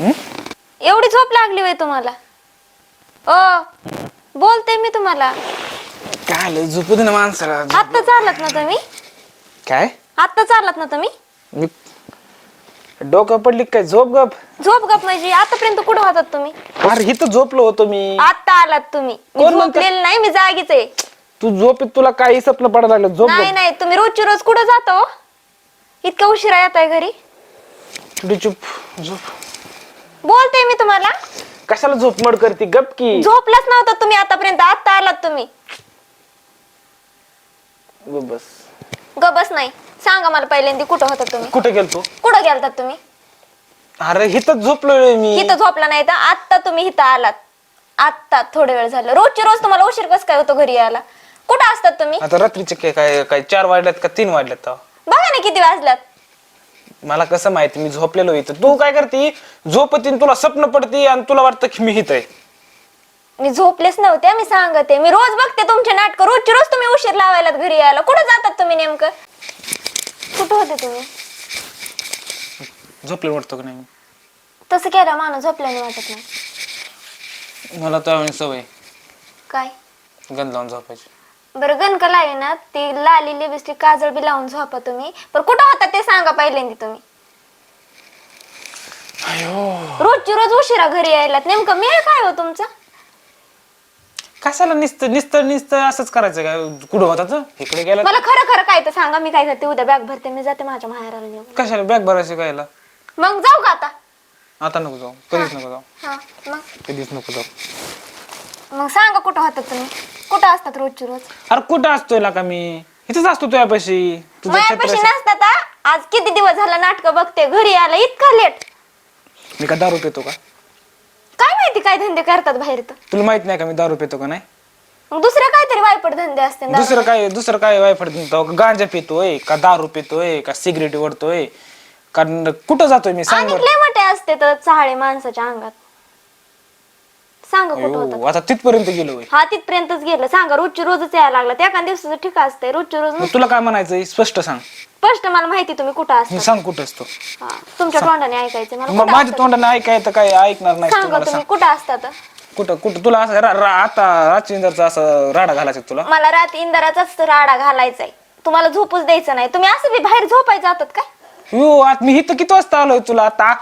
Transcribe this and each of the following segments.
एवढी झोप लागली होय तुम्हाला? बोलते मी तुम्हाला. काय झोपू दे ना माणसाला. आत्ता चालत ना तुम्ही? काय आत्ता चालत ना तुम्ही? मी डोकं पडली काय? झोप गप. झोप गप म्हणजे आतापर्यंत कुठं होतात तुम्ही? अरे इथं झोपलो होतो मी. आत्ता आलात तुम्ही. मी कोण म्हणतं? झोपलेली नाही, मी जागीच आहे. तू झोपेत तुला काही स्वप्न पडायला लागलं? झोप नाही गप. नाही, तुम्ही रोजची रोज कुठं जाता हो? इतका उशिरा येताय घरी? थोडी चुप. झोप. बोलते मी तुम्हाला. कशाला झोप मड करते? गप की. झोपलाच नव्हता तुम्ही आतापर्यंत, आत्ता आलात तुम्ही. बस. गबस नाही, सांगा मला पहिल्यांदा कुठं होता तुम्ही? कुठे गेलतो? कुठं गेलतात तुम्ही? अरे इथं झोपलोय मी. इथं झोपला नाही तर आत्ता तुम्ही इथं आलात. आत्ता थोडे वेळ झालं. रोजची रोज तुम्हाला उशीर कसं काय होतो घरी यायला? कुठं असतात तुम्ही? आता रात्रीचे काय काय 4 वाजल्यात का 3 वाजल्यात? बघा ना किती वाजल्यात. मला कसं माहिती? मी झोपलेलो इथं. तू काय करते? झोपतीन तुला स्वप्न पडते आणि तुला वाटतं की मी इथं आहे. मी झोपलेच नव्हते, मी सांगते. मी रोज बघते तुमचे नाटक. रोजची रोज तुम्ही उशीर लावायलात घरी यायला. कुठं जातात तुम्ही नेमकं? कुठं होते तुम्ही? झोपले वाटतो का नाही? तसं केलं माणूस झोपल्याने वाटत नाही. मला तर सवय काय गंध लावून झोपायची. बरं गणका लावे ना, ती लाली लिपस्टिक काजळ बी लावून झोपा तुम्ही. पण कुठं होता ते सांगा पहिल्यांदा तुम्ही. रोजची रोज उशिरा घरी यायलात. नेमकं मेळ काय हो तुमचा? कशाला निसतं असंच करायचं काय? कुठं होता? इकडे गेला. मला खरं खरं काय तर सांगा. मी काय करते? उद्या बॅग भरते, मी जाते माझ्या माहेराला घेऊन. कशाला बॅग भरायची कायला? मग जाऊ का आता? आता नको जाऊ. कधीच नको जाऊ. हा मग कधीच नको जाऊ. मग सांगा कुठं होतात तुम्ही? कुठं असतात रोजची रोज? अरे कुठं असतोय ला का मी? इथंच असतो तुझ्यापाशी. माझ्यापाशी नसतात. आज किती दिवस झाला नाटक बघते, घरी आला इतका लेट. मी का दारू पितो का? काय माहिती काय धंदे करतात बाहेर तर. तुला माहित नाही का मी दारू पितो का नाही? मग दुसरे काहीतरी वायपट धंदे असते ना. दुसरं काय वायफड पितो? गांजा पितोय का दारू पितोय का सिगरेट ओढतोय का कुठं जातोय मी? सांग आणि बरं. लय मोठे असते तर चाळे माणसाच्या अंगात. सांगा कुठं होतात? आता तिथपर्यंत गेलो होय. हा तिथपर्यंतच गेलं. सांगा रोजची रोजच यायला लागला. एका दिवसाचं ठीक असतंय, रोजची रोज मग तुला काय म्हणायचंय? स्पष्ट सांग. स्पष्ट मला माहिती तुम्ही कुठं मी असता. सांग कुठं असतो. हा तुमच्या तोंडाने ऐकायचं मला. मग कुठं माझ्या असतात? तोंडाने ऐकायचं काय? ऐकणार नाही. सांगा तुम्हाला तुम्ही सांग. कुठं असतात? कुठं तुला असं आता राजचंद्रचा असं राडा घालायचा तुला? मला रात इंदाराचाच राडा घालायचाय. तुम्हाला झोपूच द्यायचं नाही. तुम्ही असं बी बाहेर झोपाय जातात काय? आता मी इथं किती वाजता आलोय? तुला आता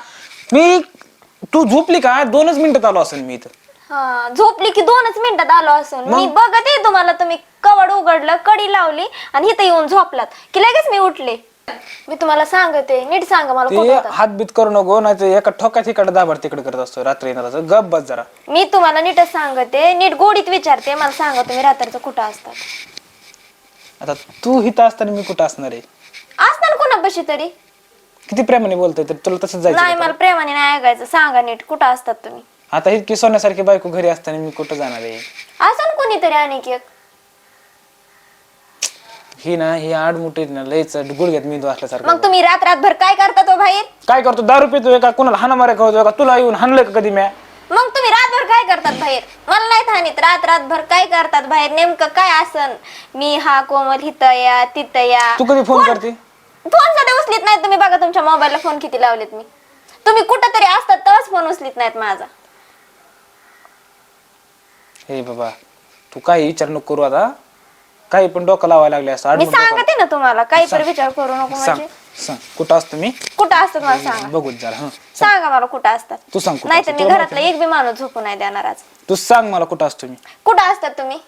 तू झोपली का? 2च मिनिटात आलो असेल मी इथं. हा झोपली की 2च मिनिटात आलो असून मी बघते तुम्हाला. तुम्ही कवड उघडलं, कडी लावली आणि इथं येऊन झोपलात की लगेच मी उठले. मी तुम्हाला सांगते, नीट सांगा मला कुठं होता? हातबीत करू नको, नाही तर एका ठोका तिकडे दाबाड तिकडे करत असतो रात्री येणार. गप बस जरा. मी तुम्हाला नीटच सांगते, नीट गोडीत विचारते. मला सांगा तुम्ही रात्रीचं कुठं असतात? आता तू इथं असताना मी कुठं असणार आहे? असताना कोणापाशी तरी. किती प्रेमाने बोलतोय तर तुला तसंच जायचं नाही का? मला प्रेमाने नाही ऐकायचं. सांगा नीट कुठं असतात तुम्ही? आता इतकी सोन्यासारखी बायको घरी असताना मी कुठं जाणार आहे? असं कोणीतरी आणि एक. ही आडमुठी ना लयच गुडघ्यात मेंदू असल्यासारखं. मग तुम्ही रात्रभर काय करता तो बाहेर? काय करतो? दारू पितोय का? कुणाला हाणामाऱ्या करतोय का? तुला येऊन हाणलंय का कधी? मग तुम्ही रातभर काय करतात बाहेर? मला नाही थानीत. रातभर काय करतात बाहेर? नेमकं काय असन? मी हा कोमल हिथं या तिथं या. तू कधी फोन करते? फोन साठी उचलीत नाहीत तुम्ही. बघा तुमच्या मोबाईलला फोन किती लावलेत मी. तुम्ही कुठं तरी असतात तरच फोन उचलीत नाहीत माझा. हे बाबा तू काही विचार नको करू. आता काही पण डोकं लावायला लागले असं. मी सांगते ना तुम्हाला, काही पण विचार करू नको. सांग म्हणजे सांग कुठं असतो मी? कुठं असतात मला सांगा. बघू जरा. सांगा मला कुठं असतात. तू सांग कुठं नाही तर असतो. मी घरातला एक बी माणूस झोपू नाही देणार आज. तू सांग मला कुठं असतो मी. कुठं असतात तुम्ही?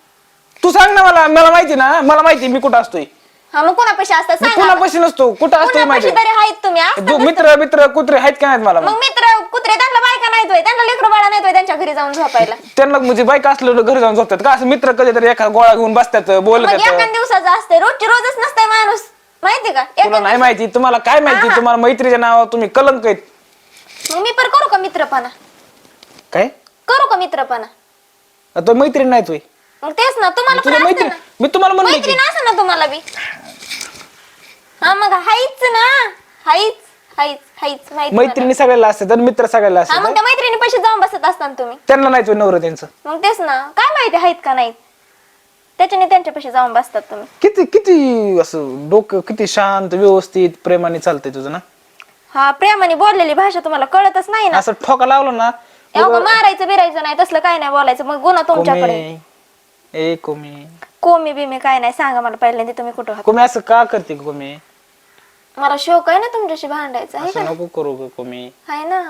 तू सांग ना मला. मला माहिती ना, मला माहिती मी कुठं असतोय. हा मग कोणापाशी असतात मी सांगा. कुणापाशी नसतो. कुठं असतोय माहिती? कोणापाशी तरी आहेत तुम्ही. असतात मित्र मित्र कुत्रे आहेत का नाहीत मला? मग मित्र कुत्रे त्यांना बायका नाहीत होय, त्यांना लेकरं बाळा नाहीत होय त्यांच्या घरी जाऊन झोपायला? त्यांना म्हणजे बाईक असलं घरी जाऊन झोपतात का? असं मित्र कधीतरी एखादा गोळा घेऊन बसतात बोलत मग एका दिवसाचं असते, रोजची रोजच नसतंय माणूस. माहिती का? तुला नाही माहिती. तुम्हाला काय माहिती? तुम्हाला मैत्रीच्या नावावर तुम्ही कलंक आहेत. मग मी पण करू का मित्रपणा? काय करू का मित्रपणा? तो मैत्रीण नाही तुय? मग तेच ना, तुम्हाला पण तुझ्या असतं मैत्रीण ना. मी तुम्हाला म्हणलं की मैत्रीण असं ना तुम्हाला बी. हा मग हाईच ना. हाईच माहिती. मैत्रिणी सगळ्याला असतात आणि मित्र सगळ्याला हा मग असतात. त्या मैत्रिणी पैसे जाऊन बसत असताना तुम्ही. त्यांना नाही तुझं नवरं त्यांचं. मग तेच ना, काय माहिती आहेत का नाहीत? त्याच्याने त्यांच्या पैसे जाऊन बसतात तुम्ही. किती किती असं डोकं किती शांत व्यवस्थित प्रेमाने चालतंय तुझं ना. हा प्रेमाने बोललेली भाषा तुम्हाला कळतच नाही ना. असं ठोका लावलं ना अहो, मारायचं बिरायचं नाही तसलं काय नाही बोलायचं. मग गुन्हा तुमच्याकडे. ए कोमे कोमी बिमी काय नाही सांगा मला पहिल्यांदा तुम्ही कुठं होता. कोमे असं का करते कोमे? मला शौक आहे ना तुमच्याशी भांडायचा आहे असं का? नको करू ग कोमे. आहे ना.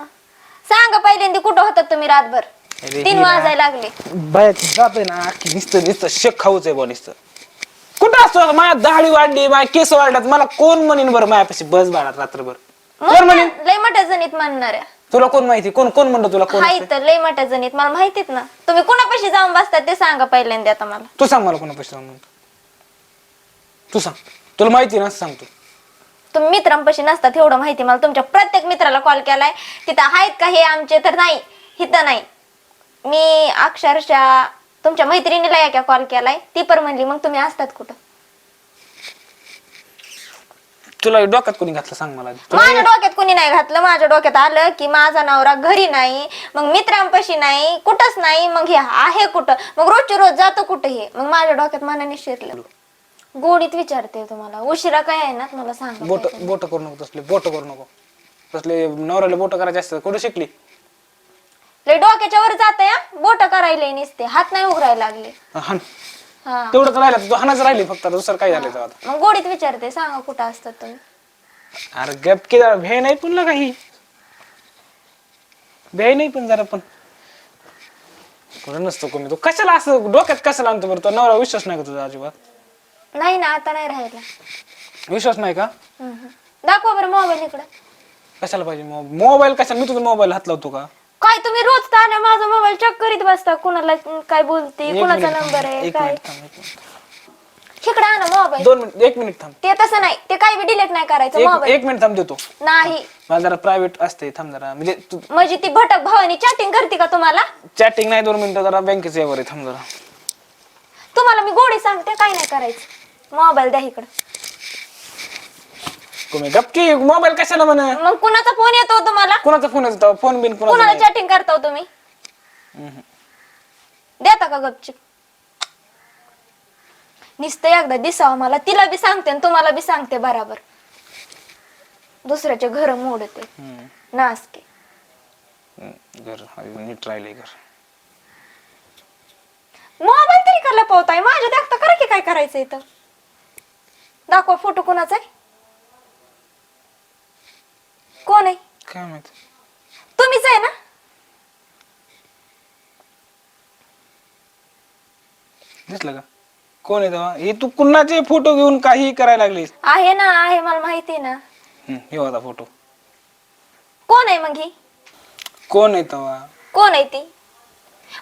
सांगा पहिल्यांदा कुठं होतात तुम्ही रातभर? 3 वाजायला लागले. बाय जातोय ना की नुसतं शेक खाऊच आहे बा नुसतं. कुठं असतो माझ्या दाढी वाढली माझ्या केस वाढल्यात मला कोण म्हणेन बरं माझ्यापाशी बस बाळात रात्रभर? कोण म्हणेन? लय मोठ्या जणीत म्हणणाऱ्या तुला कोण माहिती कोण कोण म्हणतो तुला कोण हाय तर लय मोठ्या जणीत मला माहितीत ना. तुम्ही कुणापाशी जाऊन बसतात ते सांगा पहिल्यांदा आता मला. तू सांग मला कोणापाशी जाऊन म्हणतो. तू सांग तुला माहिती ना सांगतो. तुम्ही मित्रांपाशी नसतात एवढं माहिती मला. तुमच्या प्रत्येक मित्राला कॉल केलाय तिथं आहेत का हे आमचे तर नाही इथं नाही. मी अक्षरशः तुमच्या मैत्रिणीला एका कॉल केलाय ती पण म्हणली मग तुम्ही असतात कुठं? तुला डोक्यात कोणी घातलं सांग मला. माझ्या डोक्यात कुणी नाही घातलं. माझ्या डोक्यात आलं की माझा नवरा घरी नाही मग मित्रांपाशी नाही कुठंच नाही मग हे आहे कुठं मग रोजची रोज जातो कुठं हे मग माझ्या डोक्यात मनाने शिरलं. गोडीत विचारते तुम्हाला उशिरा काय आहे ना मला सांगा. बोट करू नको तसले बोट करू नको तसले नवऱ्याला बोट करायचे असतात. कुठे शिकली? लय डोक्याच्या वर जाते बोट करायला निसते हात नाही उघडायला लागले. हान हा तेवढंच राहिलं तू हानाच राहिली फक्त दुसरं काय झालं तेव्हा आता? मग गोडीत विचारते सांगा कुठं असतात तुम्ही? अरे गप की जरा भे नाही पण काही भे नाही पण जरा पण कुठं नसतो कोणी. तू कशाला असं डोक्यात कशाला आणतो बरं? तो नवरा विश्वास नाही का तुझा अजिबात? नाही ना आता नाही राहिला. विश्वास नाही का? दाखवा बरं मोबाईल इकडं. कशाला पाहिजे मोबाईल? कशाला मी तुझा मोबाईल हात लावतो का? काय तुम्ही रोज ताना माझा मोबाईल चेक करीत बसता कुणाला काय बोलते कुणाचा नंबर आहे एक काय? मिनिट थांब इकडे आणा मोबाईल. 2 मिनिट 1 मिनिट थांब. ते तसं नाही ते काही डिलीट नाही करायचं मोबाईल. 1 मिनिट थांब देतो. नाही मला जरा प्रायव्हेट असते थांब जरा म्हणजे तू म्हणजे ती भटक भावानी चॅटिंग करते का तुम्हाला? चॅटिंग नाही 2 मिनिटं जरा बँकेचं यावर आहे थांब जरा. तुम्हाला मी गोडी सांगते काय नाही करायचं. मोबाईल द्या इकडं. तुम्ही गपकी मोबाईल कशाला म्हणा? मग कुणाचा फोन येतो तुम्हाला? कोणाचा फोन येतो? फोन बिन कुणाला कोणाचा? चॅटिंग करता तुम्ही? देता का गपचिप? नुसतं एकदा दिसावं मला. तिला बी सांगते आणि तुम्हाला बी सांगते बराबर. दुसऱ्याचे घर मोडते नासके. घर नीट राहिले घर. मोबाईल तरी का लपवताय? माझ्या देखता करा की काय करायचं इथं. दाखवा फोटो कोणाचा आहे? कोण आहे? काय माहित? तुम्हीच आहे ना? दिसलं का? कोण आहे तेव्हा? हे तू कुणाचे फोटो घेऊन काही करायला लागलीस? आहे ना आहे मला माहिती ना. हे होता फोटो. कोण आहे मग ही? कोण आहे तेव्हा? कोण आहे ती?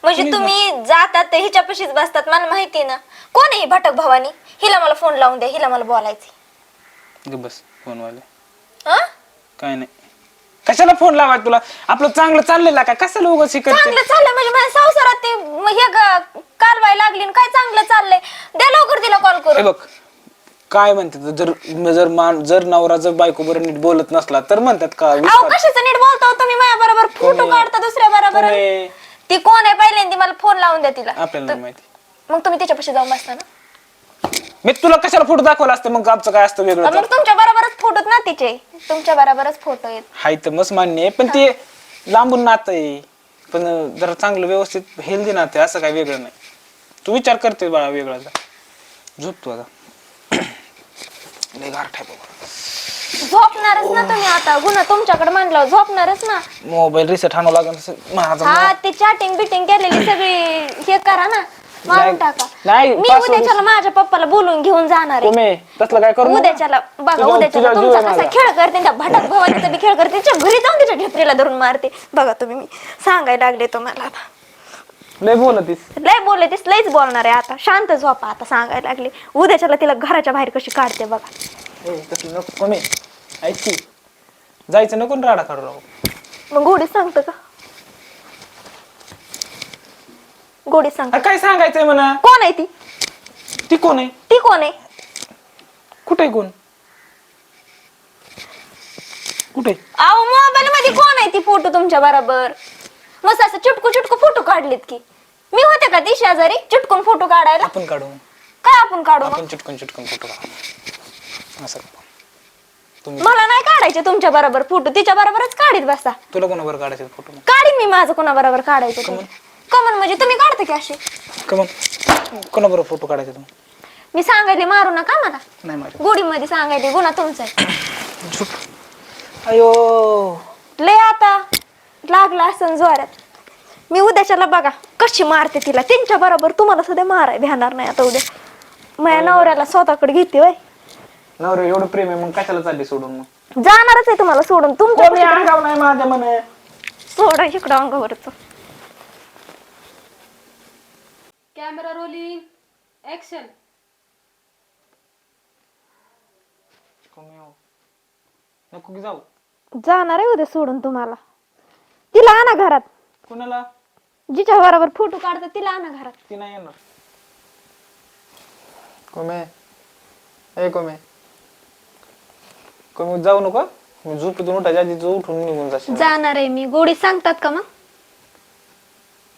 म्हणजे तुम्ही जातात ते हिच्यापाशीच बसतात मला माहिती ना. कोण आहे ही भटक भवानी? हिला मला फोन लावून द्या. हिला मला बोलायचं. बस फोन वाले हं? काय नाही. कशाला फोन लावाय तुला? आपलं चांगलं चाललेलं का? कशाला उगाच करते? चांगलं चाललंय म्हणजे माझ्या संसारात ते हे कालवाय लागली आणि काय चांगलं चाललंय. द्या लवकर तिला कॉल हे करून. बघ काय म्हणतात जर जर नवरा जर बायको बरोबर नीट बोलत नसला तर म्हणतात का अहो कशाचं नीट बोलता हो तुम्ही माझ्या बरोबर? फोटो काढता दुसऱ्या बरोबर. ती कोण आहे पहिल्यांदा मला फोन लावून द्या तिला. आपल्याला नाही माहिती. मग तुम्ही तिच्यापाशी जाऊन बसता ना. मी तुला कशाला फोटो दाखवला असतं मग आमचं काय असतं वेगळं? मग तुमच्या बरोबरच फोटोत ना तिचे. तुमच्या बरोबरच फोटो आहेत. हाय तर मस्त मान्य आहे पण ते लांबून नातं आहे. पण जरा चांगलं व्यवस्थित हेल्दी नातं आहे असं काय वेगळं नाही. तू विचार करते बाळा वेगळा. झोप तू आता. लय गारठ आहे बाबा. झोपणारच ना तुम्ही आता. गुन्हा तुमच्याकडे मांडला झोपणारच ना. मोबाईल रिसेट हाणू लागेल माझा. हा ती चॅटिंग बिटिंग केलेली सगळी हे करा ना. मारून टाका. नाही मी उद्याच्याला माझ्या पप्पाला बोलून घेऊन जाणार आहे. तुम्ही तसलं काय करू? उद्याच्याला बघा उद्याच्याला तुमचा कसा खेळ करते त्या भटक भवानीचा बी खेळ करते. तिच्या घरी जाऊन तिच्या ढेपरीला धरून मारते. बघा तुम्ही मी सांगायला लागले तुम्हाला. लय बोलतीस. लय बोलले तीस लयच बोलणार आहे आता. शांत झोपा आता सांगायला लागले. उद्याच्याला तिला घराच्या बाहेर कशी काढते बघा. तसलं नको कमी ऐकी जायचं नको ना राडा काढू राहू. मग गोडी सांगतं का? गोडी सांग. काय सांगायचंय म्हणा? कोण आहे ती? ती कोण आहे? ती कोण आहे? कुठे कोण? कुठे? अहो मोबाईल मध्ये कोण आहे ती फोटो तुमच्या बरोबर? मस्त असं चुटकू चुटकू फोटो काढलेत की. मी होते का ती शेजारी चुटकून फोटो काढायला? आपण काढू. काय आपण काढू मग? आपण चिटकून फोटो काढू असं. तुम्ही मला नाही काढायचे तुमच्या बरोबर फोटो, तिच्या बरोबरच काढीत बसा. तुला कोणाबरोबर काढायचे फोटो? काढीन मी माझं कोणा बरोबर काढायचं ते. कमन म्हणजे तुम्ही काढता की असे? कमन कोणाबरोबर फोटो काढायचे तुम्ही? मी सांगायले मारू नका मला, नाही माझ्या गोडीमध्ये सांगायले गुन्हा तुमचा आहे. झोप. अयो लय आता लागला असं जोरात. मी उद्याच्याला बघा कशी मारते तिला, त्यांच्या बरोबर तुम्हाला सुद्धा माराय भेटणार नाही आता उद्या. माझ्या नवऱ्याला स्वतःकडे घेते होय. नवरे एवढं प्रेम आहे मग कशाला चालली सोडून? मग जाणारच आहे तुम्हाला सोडून. तुमच्या कोणी अंगाव नाही माझ्या म्हणे. सोडा इकडं अंगावरच. Camera rolling action. नको की जाऊ. जाणार आहे उद्या सोडून तुम्हाला. तिला आणा घरात. कुणाला? जिच्या बरोबर फोटो काढतात तिला आणा घरात. ती नाही येणार. कोमे ए कोमे कोमे जाऊ नको. मी झोपेतून उठायच्या आधी तू उठून निघून जाशील. जाणार आहे मी. गोडीत सांगतात का मग?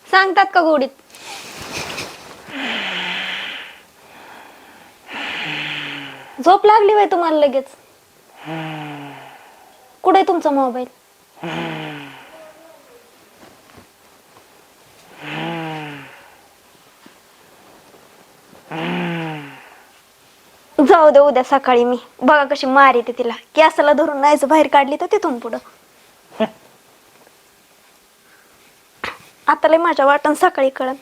सांगतात का गोडीत? झोप लागली बाई तुम्हाला लगेच? कुठे तुमचा मोबाईल? जाऊ दे उद्या सकाळी मी बघा कशी मार येते तिला. केसाला धरून नाहीच बाहेर काढली तर तिथून पुढं. आता लय माझ्या वाटण सकाळी कळन.